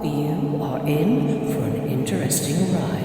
You are in for an interesting ride.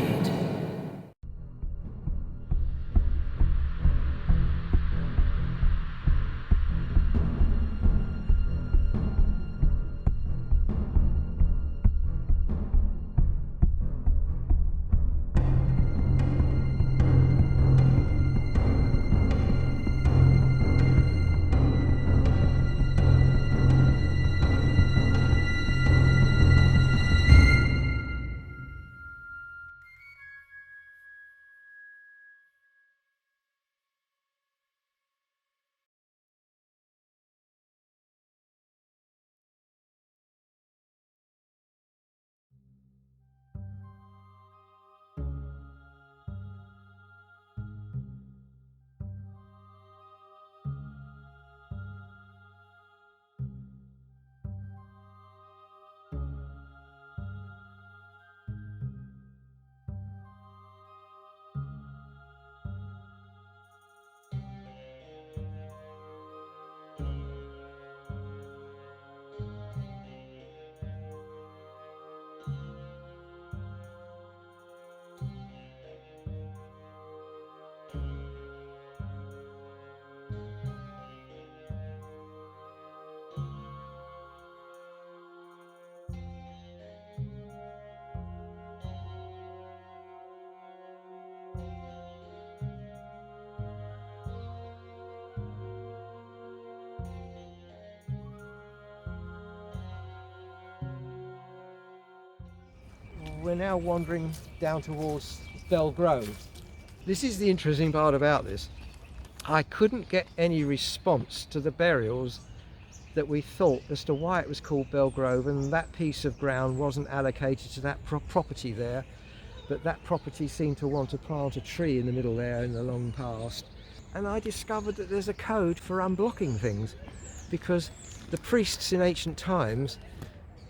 We're now wandering down towards Bell Grove. This is the interesting part about this. I couldn't get any response to the burials that we thought as to why it was called Bell Grove, and that piece of ground wasn't allocated to that property there, but that property seemed to want to plant a tree in the middle there in the long past. And I discovered that there's a code for unblocking things, because the priests in ancient times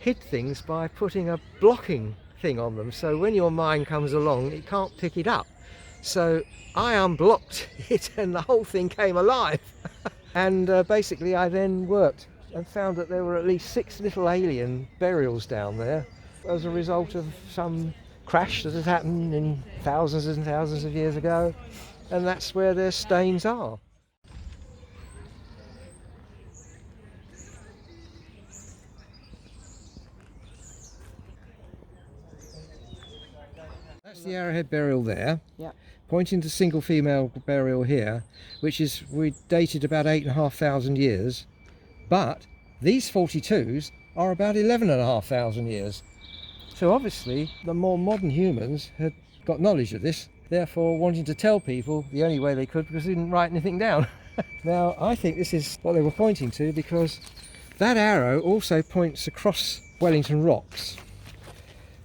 hid things by putting a blocking thing on them, so when your mind comes along it can't pick it up. So I unblocked it and the whole thing came alive. And basically I then worked and found that there were at least 6 little alien burials down there as a result of some crash that had happened in thousands and thousands of years ago, and that's where their stains are. That's the arrowhead burial there, pointing to single female burial here, which is we dated about 8,500 years, but these 42s are about 11,500 years. So obviously the more modern humans had got knowledge of this, therefore wanting to tell people the only way they could, because they didn't write anything down. Now I think this is what they were pointing to, because that arrow also points across Wellington Rocks.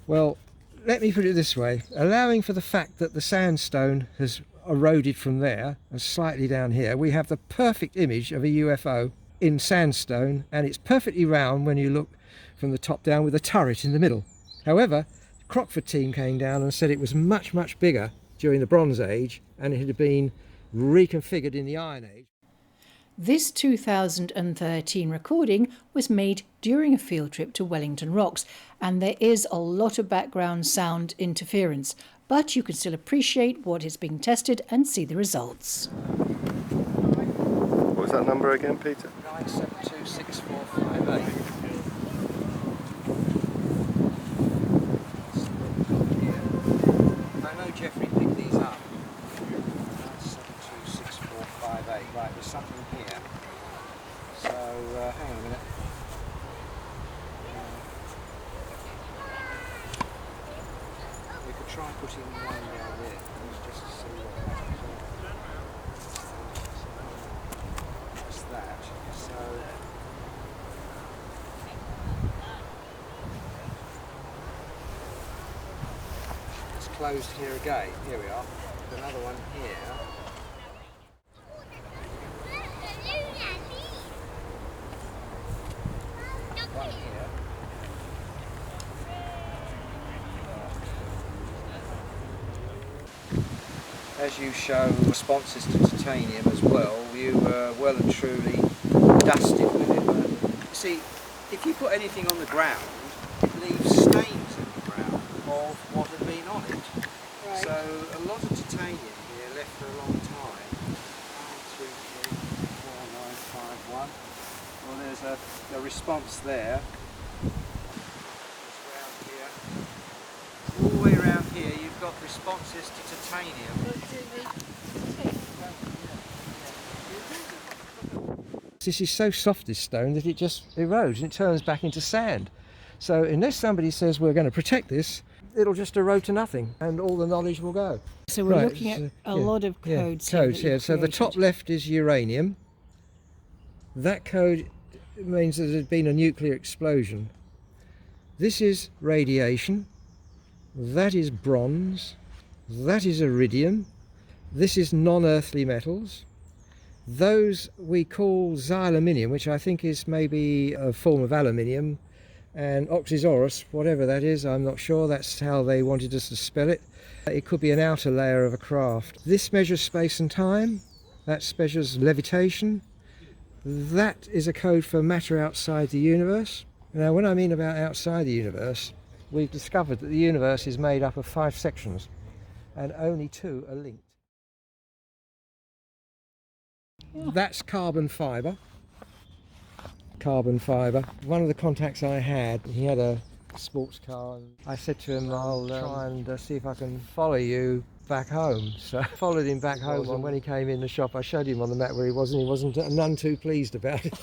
Well, let me put it this way, allowing for the fact that the sandstone has eroded from there and slightly down here, we have the perfect image of a UFO in sandstone, and it's perfectly round when you look from the top down with a turret in the middle. However, the Crockford team came down and said it was much, much bigger during the Bronze Age, and it had been reconfigured in the Iron Age. This 2013 recording was made during a field trip to Wellington Rocks, and there is a lot of background sound interference, but you can still appreciate what is being tested and see the results. What was that number again, Peter? 9726458. I know Jeffrey picked these up. 9726458. Right, there's something here. So, hang on a minute. We could try putting one down there, just to see what happens. That's that. So, it's closed here again. Here we are. There's another one here. One here. As you show responses to titanium as well, you were well and truly dusted with it. See, if you put anything on the ground, it leave stains in the ground of what had been on it. Right. So a lot of titanium here left for a long time. 1, 2, 3, 4, 9, 5, 1. Well, there's a response there. All the way around here you've got responses to titanium. This is so soft, this stone, that it just erodes and it turns back into sand. So unless somebody says we're going to protect this, it'll just erode to nothing and all the knowledge will go. So we're looking at a lot of codes here. Codes, yeah. So the top left is uranium. That code means that there's been a nuclear explosion. This is radiation. That is bronze. That is iridium. This is non-earthly metals. Those we call xylaminium, which I think is maybe a form of aluminium, and oxyzoros, whatever that is, I'm not sure. That's how they wanted us to spell it. It could be an outer layer of a craft. This measures space and time. That measures levitation. That is a code for matter outside the universe. Now, when I mean about outside the universe, we've discovered that the universe is made up of 5 sections, and only 2 are linked. That's carbon fibre. Carbon fibre. One of the contacts I had, he had a sports car, and I said to him, I'll try and see if I can follow you back home. So I followed him back home, and when he came in the shop I showed him on the map where he was, and he wasn't none too pleased about it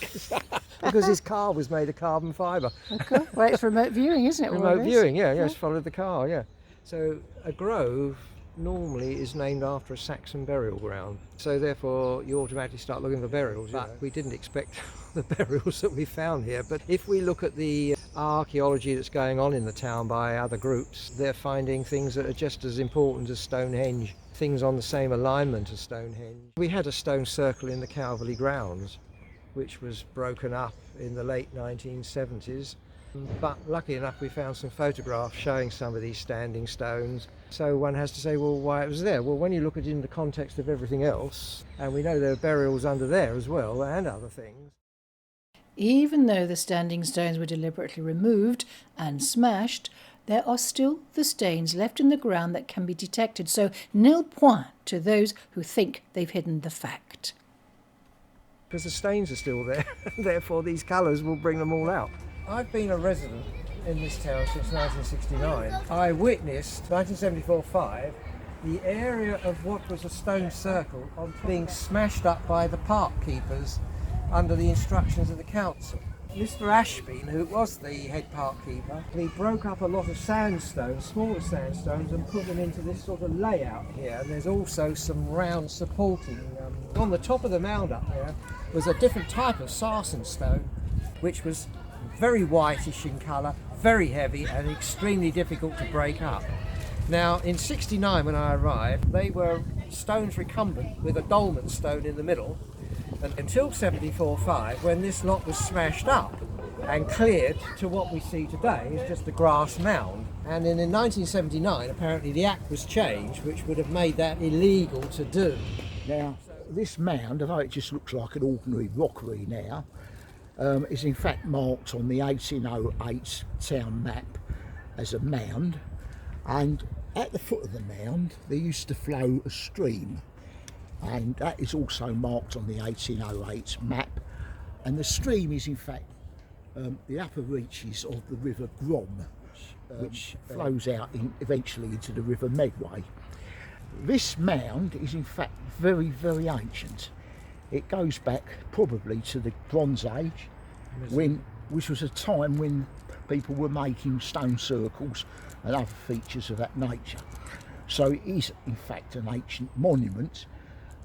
because his car was made of carbon fibre. Okay. Well, it's remote viewing, isn't it? Remote viewing, yeah, just followed the car, yeah. So a grove normally is named after a Saxon burial ground, so therefore you automatically start looking for burials. But we didn't expect the burials that we found here. But if we look at the archaeology that's going on in the town by other groups, they're finding things that are just as important as Stonehenge, things on the same alignment as Stonehenge. We had a stone circle in the Calverley grounds, which was broken up in the late 1970s. But lucky enough we found some photographs showing some of these standing stones. So one has to say, well, why it was there? Well, when you look at it in the context of everything else, and we know there are burials under there as well, and other things. Even though the standing stones were deliberately removed and smashed, there are still the stains left in the ground that can be detected. So nil point to those who think they've hidden the fact. Because the stains are still there, therefore these colours will bring them all out. I've been a resident in this town since 1969. I witnessed 1974-5 the area of what was a stone circle being smashed up by the park keepers under the instructions of the council. Mr Ashby, who was the head park keeper, he broke up a lot of sandstones, smaller sandstones, and put them into this sort of layout here. And there's also some round supporting. On the top of the mound up there was a different type of sarsen stone, which was very whitish in colour, very heavy and extremely difficult to break up. Now in 69 when I arrived, they were stones recumbent with a dolmen stone in the middle, and until 74-5 when this lot was smashed up and cleared to what we see today is just a grass mound. And then in 1979 apparently the act was changed, which would have made that illegal to do. Now this mound, although it just looks like an ordinary rockery now, is in fact marked on the 1808 town map as a mound, and at the foot of the mound there used to flow a stream, and that is also marked on the 1808 map, and the stream is in fact the upper reaches of the River Grom, which flows out eventually into the River Medway. This mound is in fact very, very ancient. It goes back probably to the Bronze Age, which was a time when people were making stone circles and other features of that nature. So it is in fact an ancient monument,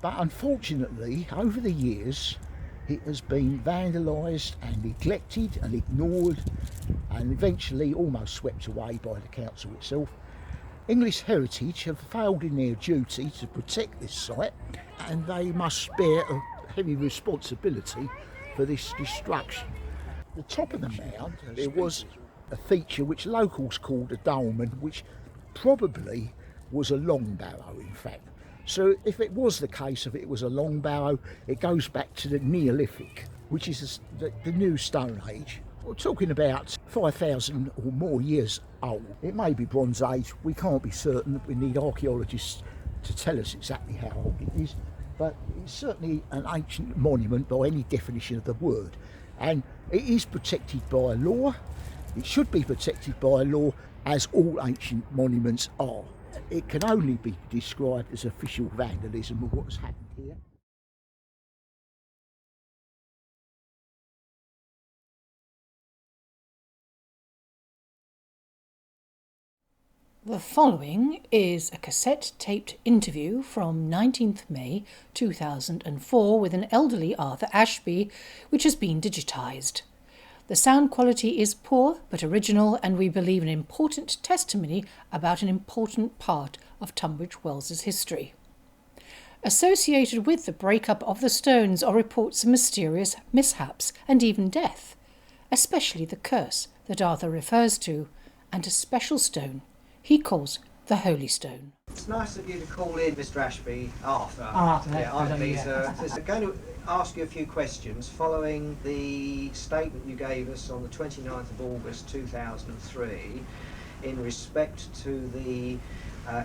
but unfortunately over the years it has been vandalised and neglected and ignored and eventually almost swept away by the council itself. English Heritage have failed in their duty to protect this site, and they must bear a heavy responsibility for this destruction. The top of the mound, there was a feature which locals called a dolmen, which probably was a long barrow in fact. So if it was the case of it was a long barrow, it goes back to the Neolithic, which is the new Stone Age, We're talking about 5,000 or more years old. It may be Bronze Age, we can't be certain. We need archaeologists to tell us exactly how old it is, but it's certainly an ancient monument by any definition of the word. And it is protected by law. It should be protected by law, as all ancient monuments are. It can only be described as official vandalism of what's happened here. The following is a cassette-taped interview from 19th May 2004 with an elderly Arthur Ashby, which has been digitised. The sound quality is poor but original, and we believe an important testimony about an important part of Tunbridge Wells's history. Associated with the breakup of the stones are reports of mysterious mishaps and even death, especially the curse that Arthur refers to, and a special stone he calls the Holy Stone. It's nice of you to call in, Mr. Ashby. Arthur. Yeah, I'm going to ask you a few questions following the statement you gave us on the 29th of August 2003 in respect to the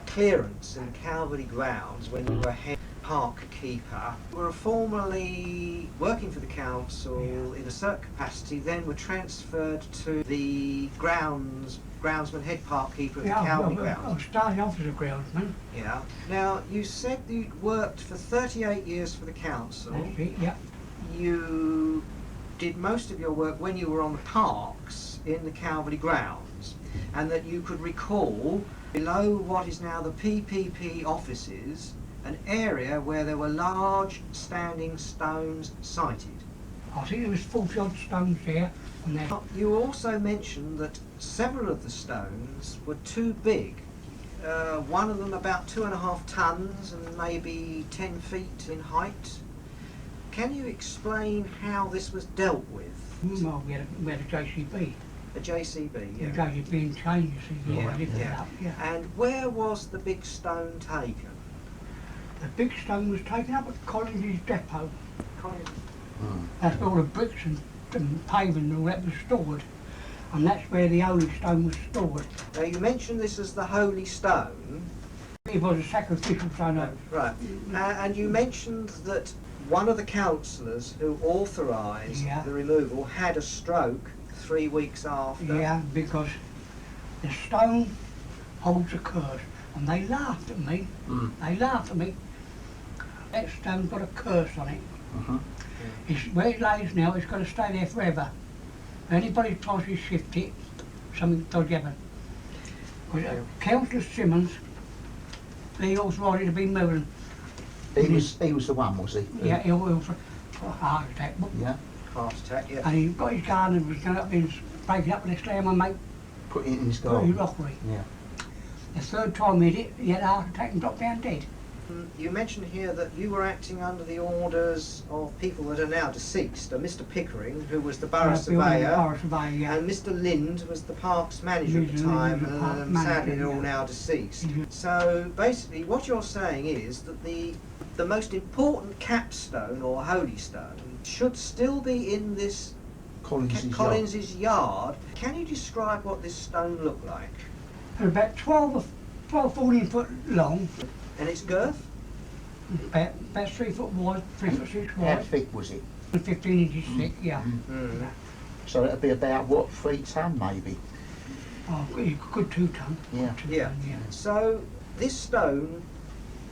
clearance in Calvary grounds when you were head park keeper. You were formerly working for the council in a certain capacity, then were transferred to the groundsman, head park keeper of the Calvary grounds. I was starting off as a groundsman. Yeah. Now, you said you worked for 38 years for the council. That's it, yeah. You did most of your work when you were on the parks in the Calvary grounds, and that you could recall below what is now the PPP offices an area where there were large standing stones sighted. I think there was 40 odd stones there. And then You also mentioned that several of the stones were too big. One of them about 2.5 tons and maybe 10 feet in height. Can you explain how this was dealt with? well, we had a JCB. A JCB, yeah. The JCB in change, you see. Yeah, I lifted it yeah. up, yeah. And where was the big stone taken? The big stone was taken up at Collins's depot. Colin- That's where all the bricks and paving and all that was stored. And that's where the Holy Stone was stored. Now you mentioned this as the Holy Stone. It was a sacrificial stone. Right. And you mentioned that one of the councillors who authorised Yeah. the removal had a stroke 3 weeks after. Yeah, because the stone holds a curse. And they laughed at me. They laughed at me. That stone's got a curse on it. It's, where it lays now, it's got to stay there forever. If anybody tries to shift it, something dodgy happens. Councillor Simmons, he authorised it to be moved. He was the one, was he? Yeah, he was a heart attack. Yeah. Heart attack, yeah. And he got his garden and was going up and break it up with a slam and make Put it in his put garden. his rockery. Yeah. The third time he did it, he had a heart attack and dropped down dead. You mentioned here that you were acting under the orders of people that are now deceased. Mr. Pickering, who was the borough surveyor, Borough surveyor, yeah. and Mr. Lind was the parks manager at the Mr. Lind time, was the park and manager, sadly they're all yeah. now deceased. Mhm. So basically what you're saying is that the most important capstone or holy stone should still be in this Collins's yard. Can you describe what this stone looked like? They're about 12 or 14 foot long, And its girth? about 3 foot wide, 3 foot 6 How wide, thick was it? and 15 inches thick, yeah. So it'd be about, what, 3 ton maybe? Oh, good 2 ton. Yeah. 2 Yeah. ton, yeah. So this stone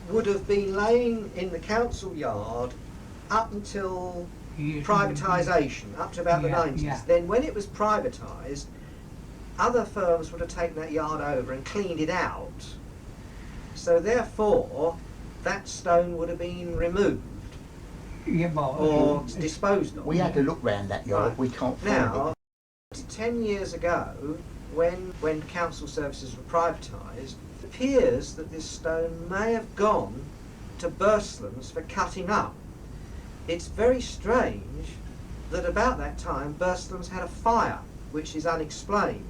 would have been laying in the council yard up until Years privatisation, up to about the Yeah, 90s. yeah. Then when it was privatised, other firms would have taken that yard over and cleaned it out. So therefore, that stone would have been removed Yeah, well, or disposed of. We had to look round that yard, Right. we can't find Now, it. 10 years ago, when council services were privatised, it appears that this stone may have gone to Burslams for cutting up. It's very strange that about that time Burslams had a fire, which is unexplained.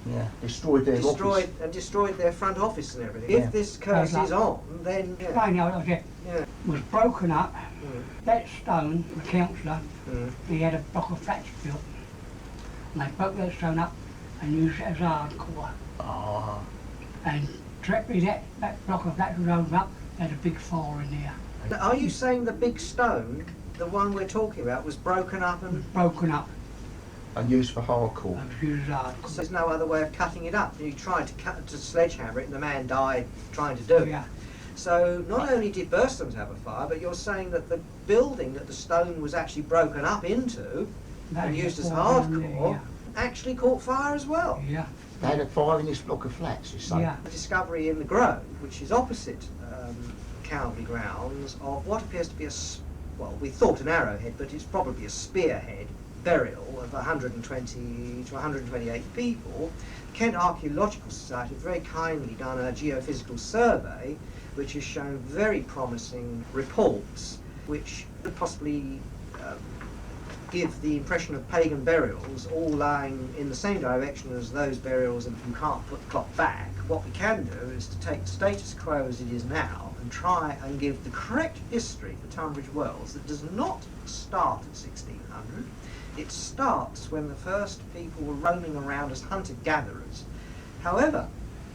Yeah. Destroyed their office. Destroyed their front office and everything. Yeah. If this curse is on, then yeah. Yeah. was broken up. Mm. That stone, the councillor, Mm. he had a block of flats built. And they broke that stone up and used it as hardcore. Ah. And directly that block of that stone up, they had a big fire in there. Now, are you saying the big stone, the one we're talking about, was broken up and Broken up And used for hardcore. and was used as hardcore. so there's no other way of cutting it up? You tried to sledgehammer it and the man died trying to do it. Yeah. So not only did Burstons have a fire, but you're saying that the building that the stone was actually broken up into That and was used as fire in there, hardcore actually caught fire as well. Yeah. They had a fire in this block of flats, you say? Yeah. The discovery in the Grove, which is opposite Cowley grounds, of what appears to be well, we thought an arrowhead, but it's probably a spearhead burial of 120 to 128 people. Kent Archaeological Society have very kindly done a geophysical survey which has shown very promising reports which could possibly give the impression of pagan burials all lying in the same direction as those burials, and you can't put the clock back. What we can do is to take the status quo as it is now and try and give the correct history for Tunbridge Wells that does not start at 1600. It starts when the first people were roaming around as hunter-gatherers. However,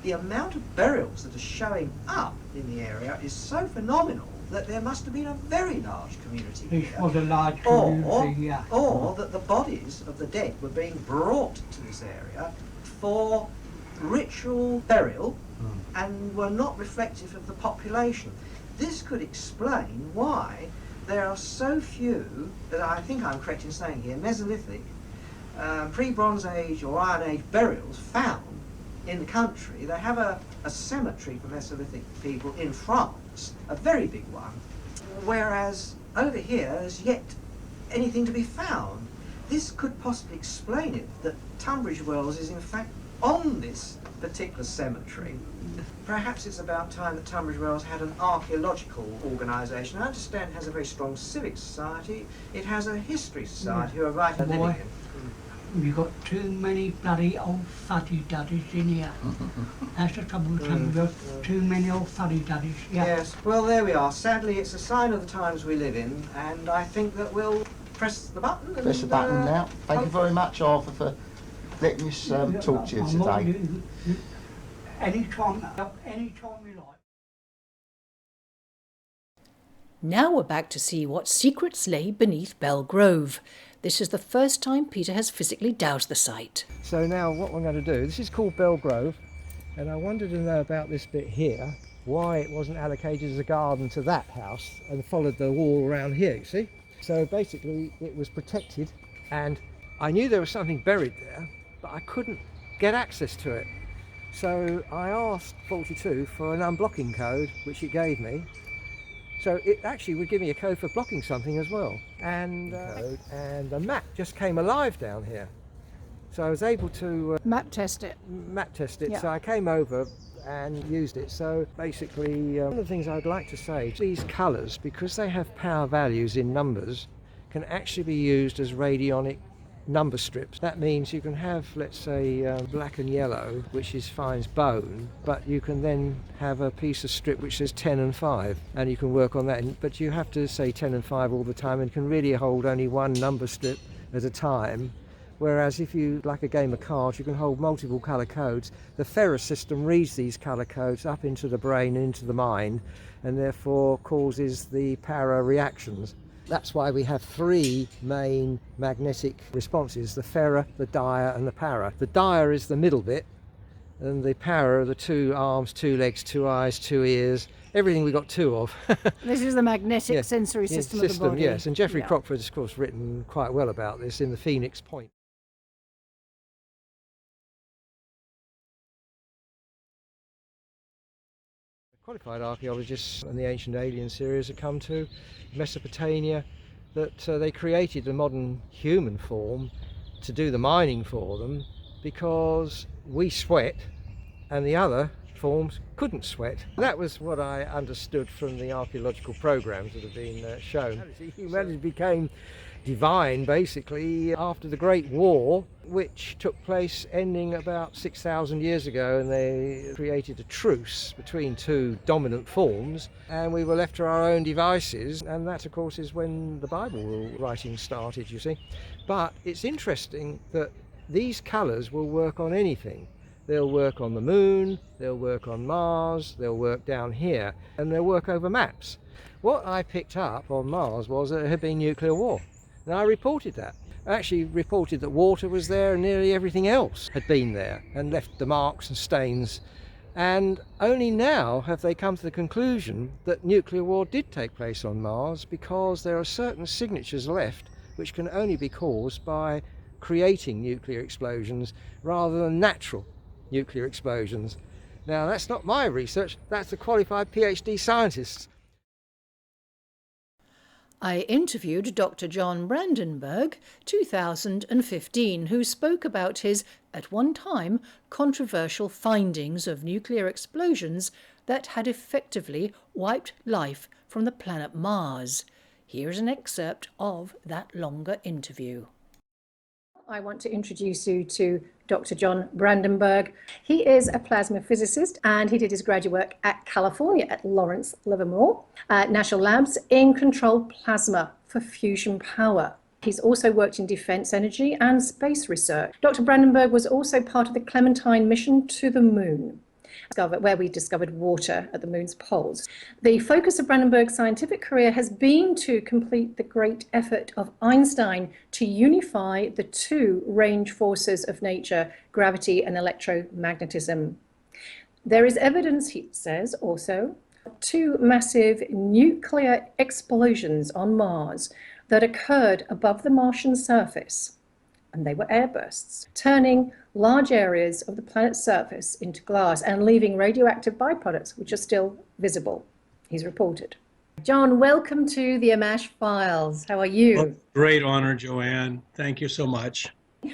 the amount of burials that are showing up in the area is so phenomenal that there must have been a very large community This here. was a large community, yeah. Or that the bodies of the dead were being brought to this area for ritual burial and were not reflective of the population. This could explain why there are so few, that I think I'm correct in saying here, Mesolithic, pre-Bronze Age or Iron Age burials found in the country. They have a cemetery for Mesolithic people in France, a very big one, whereas over here there's yet anything to be found. This could possibly explain it, that Tunbridge Wells is in fact on this particular cemetery. Perhaps it's about time that Tunbridge Wells had an archaeological organisation. I understand it has a very strong civic society. It has a history society who are right at living Boy. in. You've got too many bloody old fuddy-duddies in here. That's the trouble with Tunbridge Wells. Too many old fuddy-duddies. Yeah. Yes, well there we are. Sadly it's a sign of the times we live in, and I think that we'll press the button. Press the and, button now. Thank you very much, Arthur, for letting us talk to you today. Anytime you like. Now we're back to see what secrets lay beneath Bell Grove. This is the first time Peter has physically doused the site. So now what I'm going to do, this is called Bell Grove, and I wanted to know about this bit here, why it wasn't allocated as a garden to that house and followed the wall around here, you see. So basically it was protected, and I knew there was something buried there, but I couldn't get access to it. So I asked 42 for an unblocking code, which it gave me. So it actually would give me a code for blocking something as well. And the map just came alive down here. So I was able to Map test it. map test it. Yeah. So I came over and used it. So basically, one of the things I'd like to say, these colours, because they have power values in numbers, can actually be used as radionic number strips. That means you can have, let's say, black and yellow, which finds bone, but you can then have a piece of strip which says 10 and 5, and you can work on that. But you have to say 10 and 5 all the time, and can really hold only one number strip at a time. Whereas if you, like a game of cards, you can hold multiple colour codes. The ferrous system reads these colour codes up into the brain, into the mind, and therefore causes the para reactions. That's why we have three main magnetic responses: the ferra, the dia and the para. The dia is the middle bit, and the para are the 2 arms, 2 legs, 2 eyes, 2 ears, everything we got 2 of. This is the magnetic Yeah, sensory system of the body. Yes, and Geoffrey Yeah. Crockford has of course written quite well about this in the Phoenix Point. Qualified archaeologists in the Ancient Alien series have come to Mesopotamia, that they created the modern human form to do the mining for them, because we sweat and the other forms couldn't sweat. That was what I understood from the archaeological programs that have been shown. Humanity became divine basically after the Great War, which took place ending about 6,000 years ago, and they created a truce between 2 dominant forms, and we were left to our own devices. And that of course is when the Bible writing started, you see. But it's interesting that these colours will work on anything. They'll work on the moon, they'll work on Mars, they'll work down here, and they'll work over maps. What I picked up on Mars was that there had been nuclear war, and I reported that. I actually reported that water was there and nearly everything else had been there and left the marks and stains. And only now have they come to the conclusion that nuclear war did take place on Mars, because there are certain signatures left which can only be caused by creating nuclear explosions rather than natural nuclear explosions. Now, that's not my research, that's the qualified PhD scientists. I interviewed Dr John Brandenburg, 2015, who spoke about his, at one time, controversial findings of nuclear explosions that had effectively wiped life from the planet Mars. Here's an excerpt of that longer interview. I want to introduce you to Dr. John Brandenburg. He is a plasma physicist, and he did his graduate work at California at Lawrence Livermore National Labs in controlled plasma for fusion power. He's also worked in defense energy and space research. Dr. Brandenburg was also part of the Clementine mission to the moon, where we discovered water at the moon's poles. The focus of Brandenburg's scientific career has been to complete the great effort of Einstein to unify the two range forces of nature, gravity and electromagnetism. There is evidence, he says, also, of two massive nuclear explosions on Mars that occurred above the Martian surface, and they were airbursts, turning large areas of the planet's surface into glass and leaving radioactive byproducts which are still visible, he's reported. John, welcome to the Ammach Files. How are you? Well, great honor, Joanne. Thank you so much.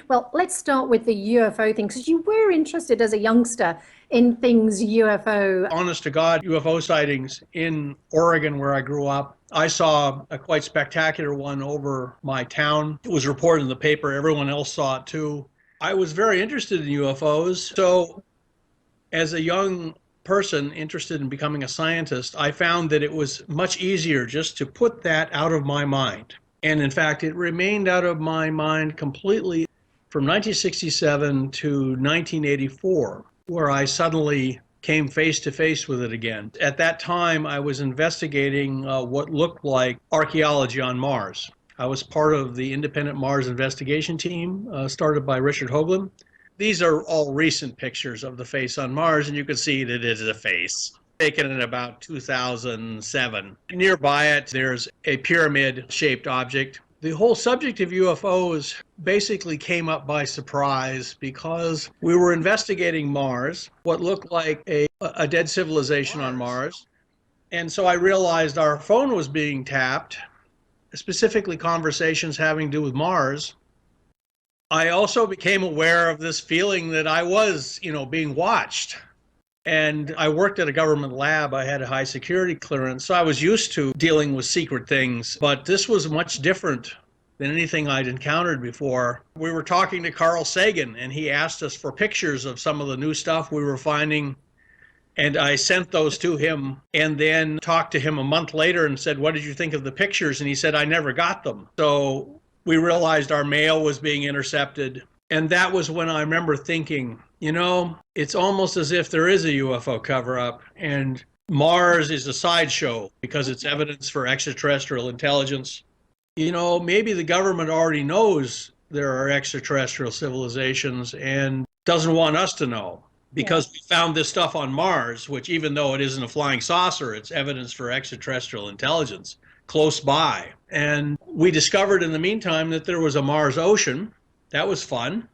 Well, let's start with the UFO thing, because you were interested as a youngster in things UFO. Honest to God, UFO sightings in Oregon, where I grew up. I saw a quite spectacular one over my town. It was reported in the paper. Everyone else saw it too. I was very interested in UFOs. So as a young person interested in becoming a scientist, I found that it was much easier just to put that out of my mind. And in fact, it remained out of my mind completely from 1967 to 1984, where I suddenly came face to face with it again. At that time, I was investigating what looked like archaeology on Mars. I was part of the independent Mars investigation team started by Richard Hoagland. These are all recent pictures of the face on Mars, and you can see that it is a face taken in about 2007. Nearby it, there's a pyramid-shaped object. The whole subject of UFOs basically came up by surprise because we were investigating Mars, what looked like a dead civilization on Mars. And so I realized our phone was being tapped, specifically conversations having to do with Mars. I also became aware of this feeling that I was, being watched. And I worked at a government lab. I had a high security clearance, so I was used to dealing with secret things. But this was much different than anything I'd encountered before. We were talking to Carl Sagan, and he asked us for pictures of some of the new stuff we were finding. And I sent those to him, and then talked to him a month later and said, "What did you think of the pictures?" And he said, "I never got them." So we realized our mail was being intercepted. And that was when I remember thinking, it's almost as if there is a UFO cover-up, and Mars is a sideshow because it's evidence for extraterrestrial intelligence. Maybe the government already knows there are extraterrestrial civilizations and doesn't want us to know, because we found this stuff on Mars, which, even though it isn't a flying saucer, it's evidence for extraterrestrial intelligence close by. And we discovered in the meantime that there was a Mars ocean. That was fun.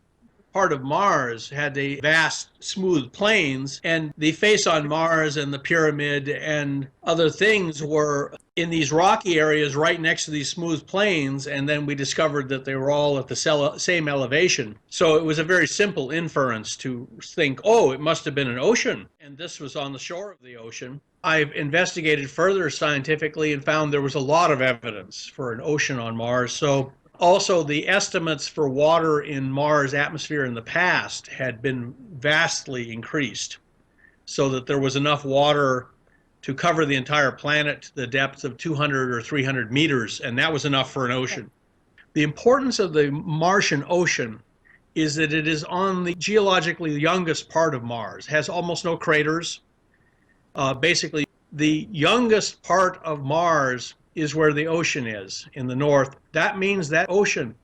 Part of Mars had the vast smooth plains, and the face on Mars and the pyramid and other things were in these rocky areas right next to these smooth plains, and then we discovered that they were all at the same elevation. So it was a very simple inference to think, it must have been an ocean, and this was on the shore of the ocean. I've investigated further scientifically and found there was a lot of evidence for an ocean on Mars. So also, the estimates for water in Mars' atmosphere in the past had been vastly increased, so that there was enough water to cover the entire planet to the depth of 200 or 300 meters, and that was enough for an ocean. The importance of the Martian ocean is that it is on the geologically youngest part of Mars. It has almost no craters. Basically, the youngest part of Mars is where the ocean is in the north. That means that ocean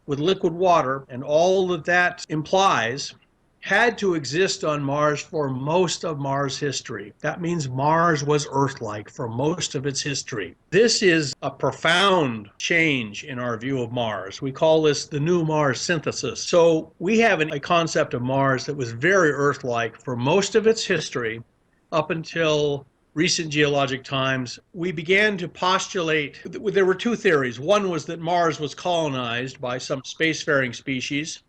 with liquid water and all that that implies had to exist on Mars for most of Mars' history. That means Mars was Earth-like for most of its history. This is a profound change in our view of Mars. We call this the new Mars synthesis. So we have a concept of Mars that was very Earth-like for most of its history up until recent geologic times. We began to postulate, there were two theories. One was that Mars was colonized by some spacefaring species,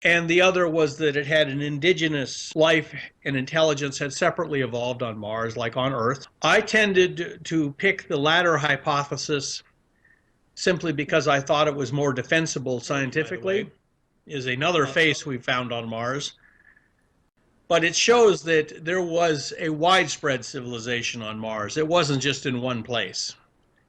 and the other was that it had an indigenous life and intelligence had separately evolved on Mars, like on Earth. I tended to pick the latter hypothesis simply because I thought it was more defensible scientifically. Is another face we found on Mars. But it shows that there was a widespread civilization on Mars. It wasn't just in one place.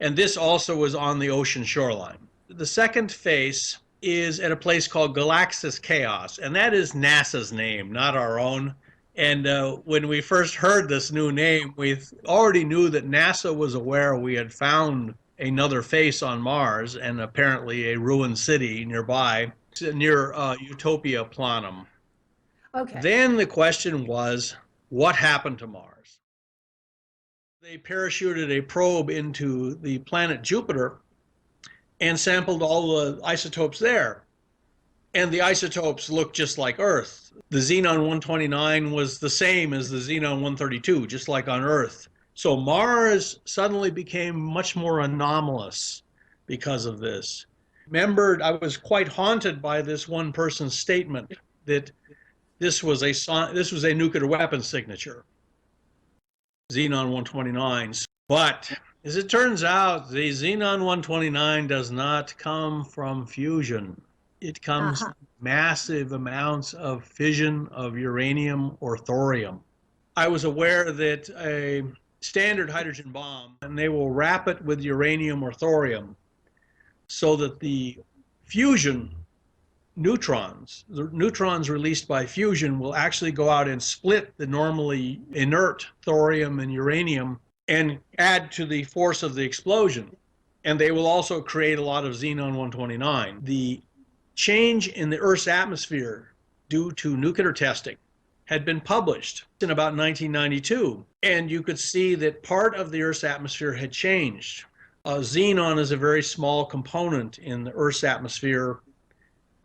And this also was on the ocean shoreline. The second face is at a place called Galaxis Chaos, and that is NASA's name, not our own. And when we first heard this new name, we already knew that NASA was aware we had found another face on Mars and apparently a ruined city nearby, near Utopia Planum. Okay. Then the question was, what happened to Mars? They parachuted a probe into the planet Jupiter and sampled all the isotopes there. And the isotopes looked just like Earth. The xenon-129 was the same as the xenon-132, just like on Earth. So Mars suddenly became much more anomalous because of this. Remember, I was quite haunted by this one person's statement that this was a nuclear weapon signature, xenon-129. But as it turns out, the xenon-129 does not come from fusion. It comes from massive amounts of fission of uranium or thorium. I was aware that a standard hydrogen bomb, and they will wrap it with uranium or thorium so that the fusion neutrons, the neutrons released by fusion, will actually go out and split the normally inert thorium and uranium and add to the force of the explosion. And they will also create a lot of xenon-129. The change in the Earth's atmosphere due to nuclear testing had been published in about 1992. And you could see that part of the Earth's atmosphere had changed. Xenon is a very small component in the Earth's atmosphere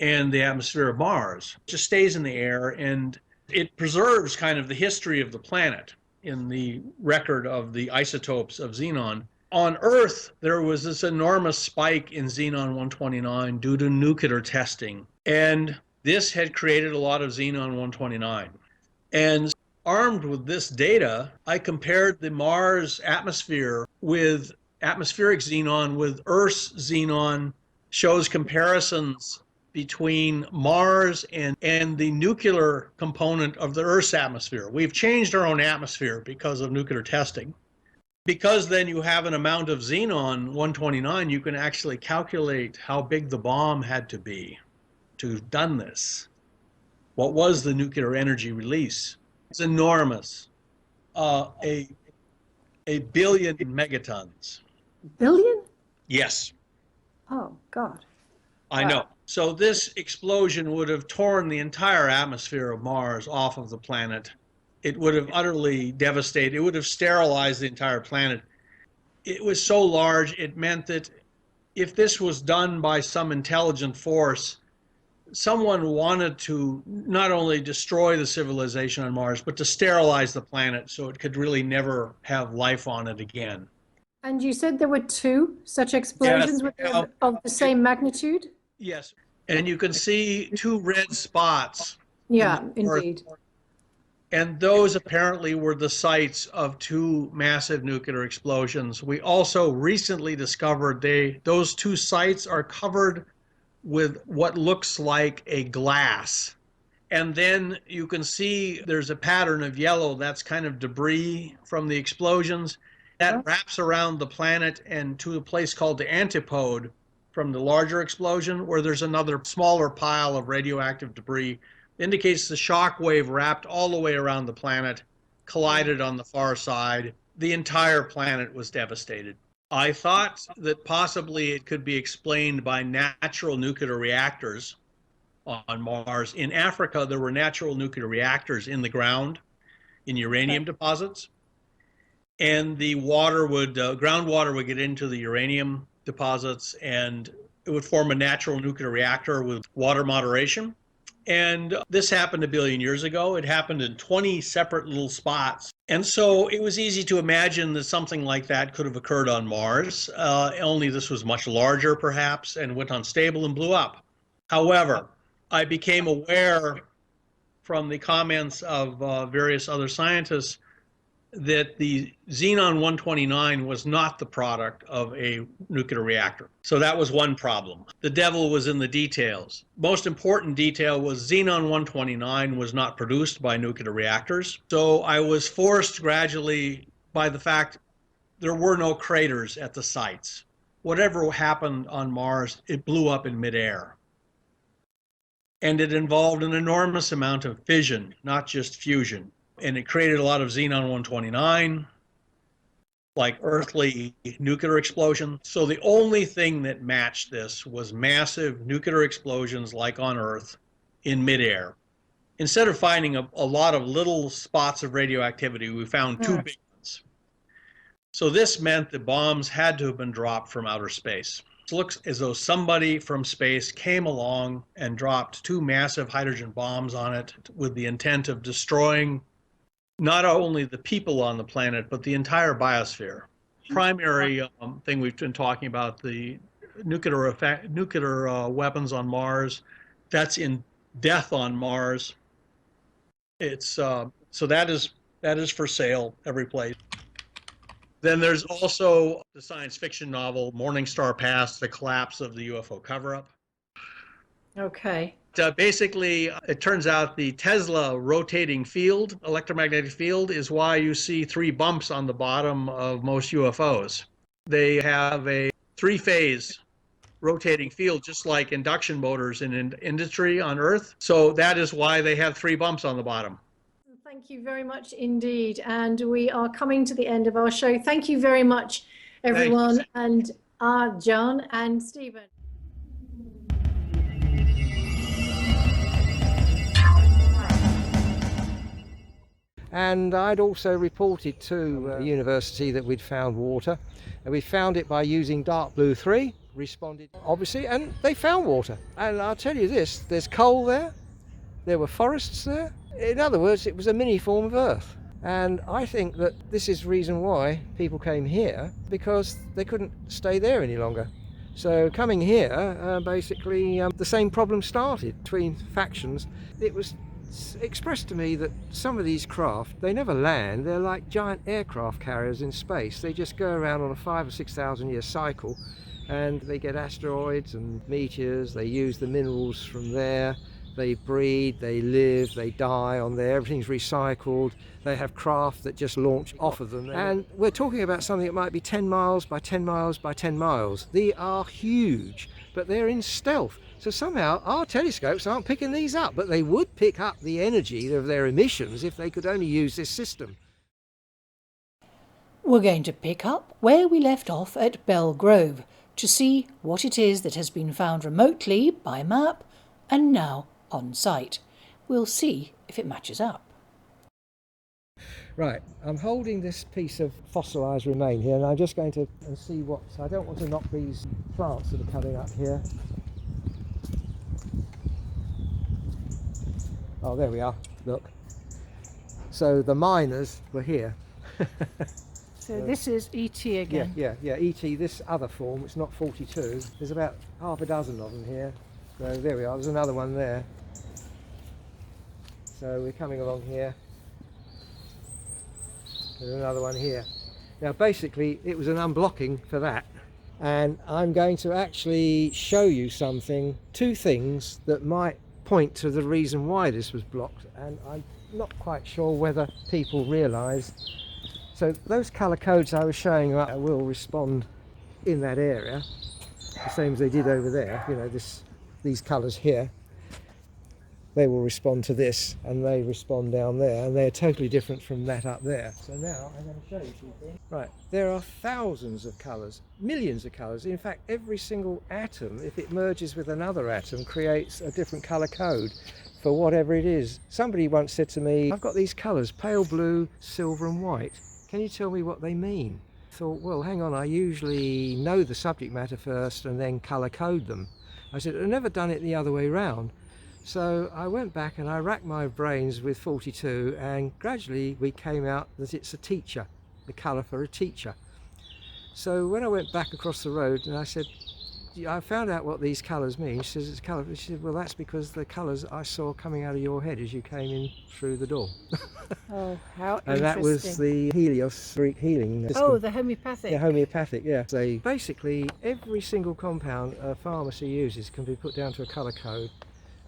and the atmosphere of Mars. It just stays in the air, and it preserves kind of the history of the planet in the record of the isotopes of xenon. On Earth, there was this enormous spike in xenon-129 due to nuclear testing, and this had created a lot of xenon-129. And armed with this data, I compared the Mars atmosphere with atmospheric xenon with Earth's xenon, shows comparisons between Mars and the nuclear component of the Earth's atmosphere. We've changed our own atmosphere because of nuclear testing. Because then you have an amount of xenon-129, you can actually calculate how big the bomb had to be to have done this. What was the nuclear energy release? It's enormous. A billion megatons. Billion? Yes. Oh, God. I know. So this explosion would have torn the entire atmosphere of Mars off of the planet. It would have utterly devastated. It would have sterilized the entire planet. It was so large, it meant that if this was done by some intelligent force, someone wanted to not only destroy the civilization on Mars, but to sterilize the planet so it could really never have life on it again. And you said there were two such explosions of the same magnitude? Yes, and you can see two red spots. Yeah, indeed. And those apparently were the sites of two massive nuclear explosions. We also recently discovered those two sites are covered with what looks like a glass. And then you can see there's a pattern of yellow. That's kind of debris from the explosions. That wraps around the planet and to a place called the antipode. from the larger explosion, where there's another smaller pile of radioactive debris. Indicates the shock wave wrapped all the way around the planet, collided on the far side. The entire planet was devastated. I thought that possibly it could be explained by natural nuclear reactors on Mars. In Africa, there were natural nuclear reactors in the ground, in uranium deposits, and the water would, groundwater would get into the uranium deposits, and it would form a natural nuclear reactor with water moderation. And this happened a billion years ago. It happened in 20 separate little spots. And so it was easy to imagine that something like that could have occurred on Mars, only this was much larger perhaps and went unstable and blew up. However, I became aware from the comments of various other scientists that the xenon-129 was not the product of a nuclear reactor. So that was one problem. The devil was in the details. Most important detail was xenon-129 was not produced by nuclear reactors. So I was forced gradually by the fact there were no craters at the sites. Whatever happened on Mars, it blew up in midair. And it involved an enormous amount of fission, not just fusion. And it created a lot of xenon-129, like earthly nuclear explosions. So the only thing that matched this was massive nuclear explosions like on Earth in midair. Instead of finding a lot of little spots of radioactivity, we found two big ones. So this meant that bombs had to have been dropped from outer space. It looks as though somebody from space came along and dropped two massive hydrogen bombs on it with the intent of destroying not only the people on the planet, but the entire biosphere. Primary thing we've been talking about, the nuclear weapons on Mars, that's in death on Mars. It's so that is for sale every place. Then there's also the science fiction novel Morning Star Pass, The Collapse of the UFO Cover-Up. Okay. Basically, it turns out the Tesla rotating field, electromagnetic field, is why you see three bumps on the bottom of most UFOs. They have a three-phase rotating field, just like induction motors in industry on Earth. So that is why they have three bumps on the bottom. Thank you very much indeed. And we are coming to the end of our show. Thank you very much, everyone, and John and Stephen. And I'd also reported to the university that we'd found water, and we found it by using dark blue 3, responded obviously, and they found water. And I'll tell you this, there's coal there were forests there. In other words, it was a mini form of Earth. And I think that this is the reason why people came here, because they couldn't stay there any longer. So coming here, basically the same problem started between factions. It was expressed to me that some of these craft, they never land. They're like giant aircraft carriers in space. They just go around on a 5,000 or 6,000 year cycle, and they get asteroids and meteors. They use the minerals from there. They breed, they live, they die on there. Everything's recycled. They have craft that just launch off of them. And we're talking about something that might be 10 miles by 10 miles by 10 miles. They are huge, but they're in stealth. So somehow our telescopes aren't picking these up, but they would pick up the energy of their emissions if they could only use this system. We're going to pick up where we left off at Bell Grove to see what it is that has been found remotely by map and now on site. We'll see if it matches up. Right, I'm holding this piece of fossilised remain here, and I'm just going to see what. I don't want to knock these plants that are coming up here. Oh, there we are, look. So the miners were here. So this is ET again. Yeah, ET, this other form, it's not 42. There's about half a dozen of them here. So there we are, there's another one there. So we're coming along here. There's another one here. Now basically it was an unblocking for that. And I'm going to actually show you something, two things that might point to the reason why this was blocked, and I'm not quite sure whether people realise. So those colour codes I was showing you will respond in that area. the same as they did over there. You know, these colours here, they will respond to this, and they respond down there, and they're totally different from that up there. So now I'm going to show you something. Right, there are thousands of colours, millions of colours. In fact, every single atom, if it merges with another atom, creates a different colour code for whatever it is. Somebody once said to me, I've got these colours, pale blue, silver and white. Can you tell me what they mean? I thought, well, hang on, I usually know the subject matter first and then colour code them. I said, I've never done it the other way round. So I went back and I racked my brains with 42, and gradually we came out that it's a teacher, the colour for a teacher. So when I went back across the road and I said, I found out what these colours mean. She says, it's colour. She said, well, that's because the colours I saw coming out of your head as you came in through the door. Oh, how And interesting. that was the Helios Greek healing system. Oh, the homeopathic. Yeah, homeopathic, yeah. So basically, every single compound a pharmacy uses can be put down to a colour code.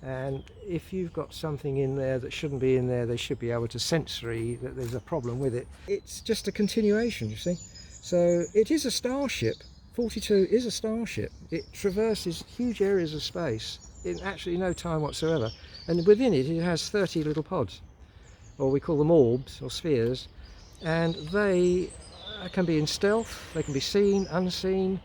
And if you've got something in there that shouldn't be in there, they should be able to sensory that there's a problem with it. It's just a continuation, you see. So it is a starship. 42 is a starship. It traverses huge areas of space in actually no time whatsoever. And within it, it has 30 little pods, or we call them orbs or spheres. And they can be in stealth, they can be seen, unseen.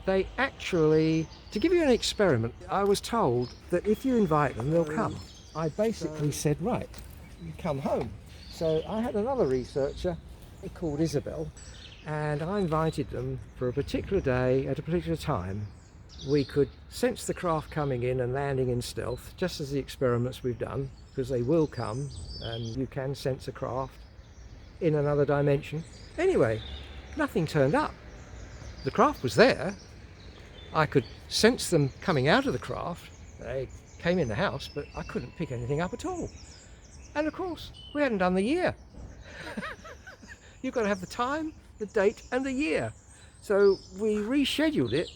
They actually, to give you an experiment, I was told that if you invite them, they'll come. I basically said, right, you come home. So I had another researcher called Isabel, and I invited them for a particular day at a particular time. We could sense the craft coming in and landing in stealth, just as the experiments we've done, because they will come, and you can sense a craft in another dimension. Anyway, nothing turned up. The craft was there. I could sense them coming out of the craft. They came in the house, but I couldn't pick anything up at all. And of course, we hadn't done the year. You've got to have the time, the date and the year. So we rescheduled it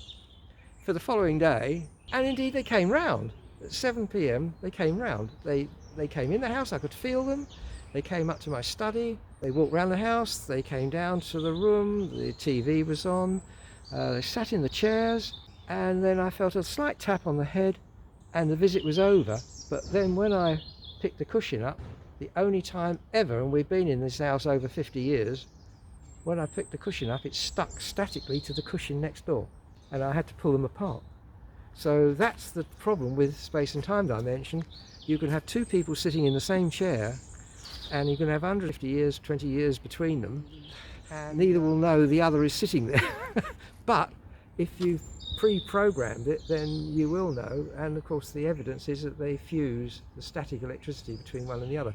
for the following day, and indeed they came round. At 7 p.m. they came round. They came in the house, I could feel them. They came up to my study, they walked around the house, they came down to the room, the TV was on, they sat in the chairs, and then I felt a slight tap on the head and the visit was over. But then when I picked the cushion up, the only time ever, and we've been in this house over 50 years, when I picked the cushion up, it stuck statically to the cushion next door, and I had to pull them apart. So that's the problem with space and time dimension. You can have two people sitting in the same chair, and you can have 150 years, 20 years between them, and neither will know the other is sitting there. But if you've pre-programmed it, then you will know, and of course the evidence is that they fuse the static electricity between one and the other.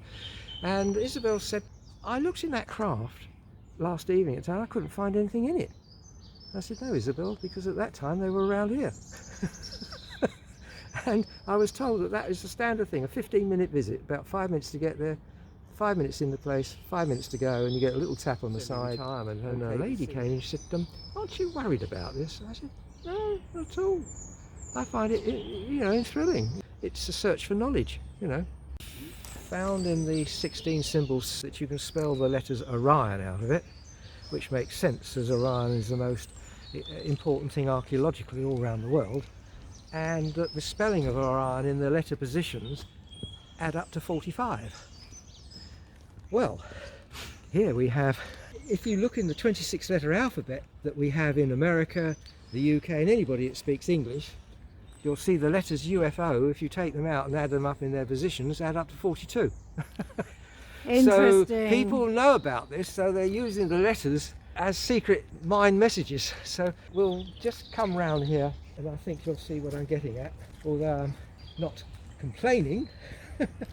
And Isabel said, I looked in that craft last evening at time, I couldn't find anything in it. I said, no, Isabel, because at that time they were around here. And I was told that that is the standard thing, a 15-minute visit, about 5 minutes to get there, 5 minutes in the place, 5 minutes to go, and you get a little tap on the side. And a lady came and she said, aren't you worried about this? I said, no, not at all. I find it, thrilling. It's a search for knowledge, Found in the 16 symbols that you can spell the letters Orion out of it, which makes sense as Orion is the most important thing archaeologically all around the world, and that the spelling of Orion in the letter positions add up to 45. Well, here we have, if you look in the 26 letter alphabet that we have in America, the UK and anybody that speaks English, you'll see the letters UFO, if you take them out and add them up in their positions, add up to 42. So people know about this, so they're using the letters as secret mind messages. So we'll just come round here and I think you'll see what I'm getting at, although I'm not complaining.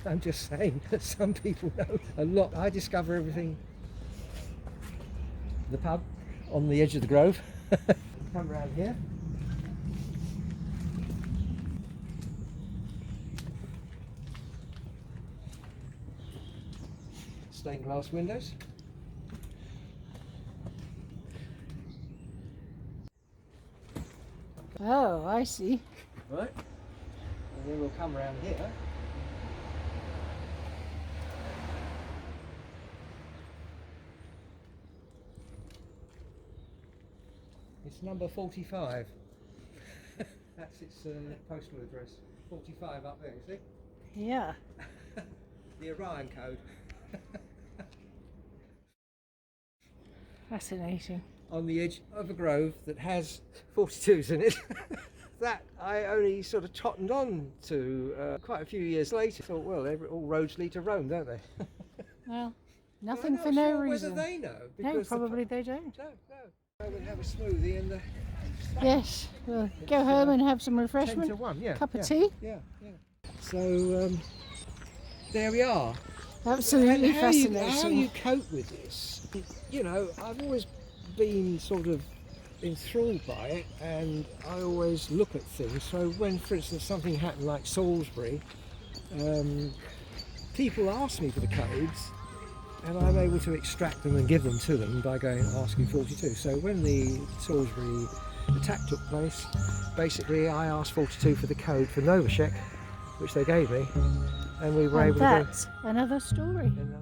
I'm just saying that some people know a lot. I discover everything. The pub on the edge of the grove. Come round here. Stained glass windows. Oh, I see. Right. And then we'll come round here. It's number 45. That's its postal address. 45 up there, you see? Yeah. The Orion code. Fascinating. On the edge of a grove that has 42s in it. That I only sort of tottened on to quite a few years later. Thought, well, all roads lead to Rome, don't they? Well, Well, nothing I'm for not no sure reason. Whether they know. No, Because probably they don't. No. Go and have a smoothie and Yes, we'll go home and have some 10 refreshment. to 1, yeah. Cup of yeah, tea. Yeah. So there we are. Absolutely And how fascinating. you cope with this? You know, I've always been sort of enthralled by it, and I always look at things. So when, for instance, something happened like Salisbury, people ask me for the codes, and I'm able to extract them and give them to them by asking 42. So when the Salisbury attack took place, basically I asked 42 for the code for Novacek, which they gave me, and we were And able that's another story. to go.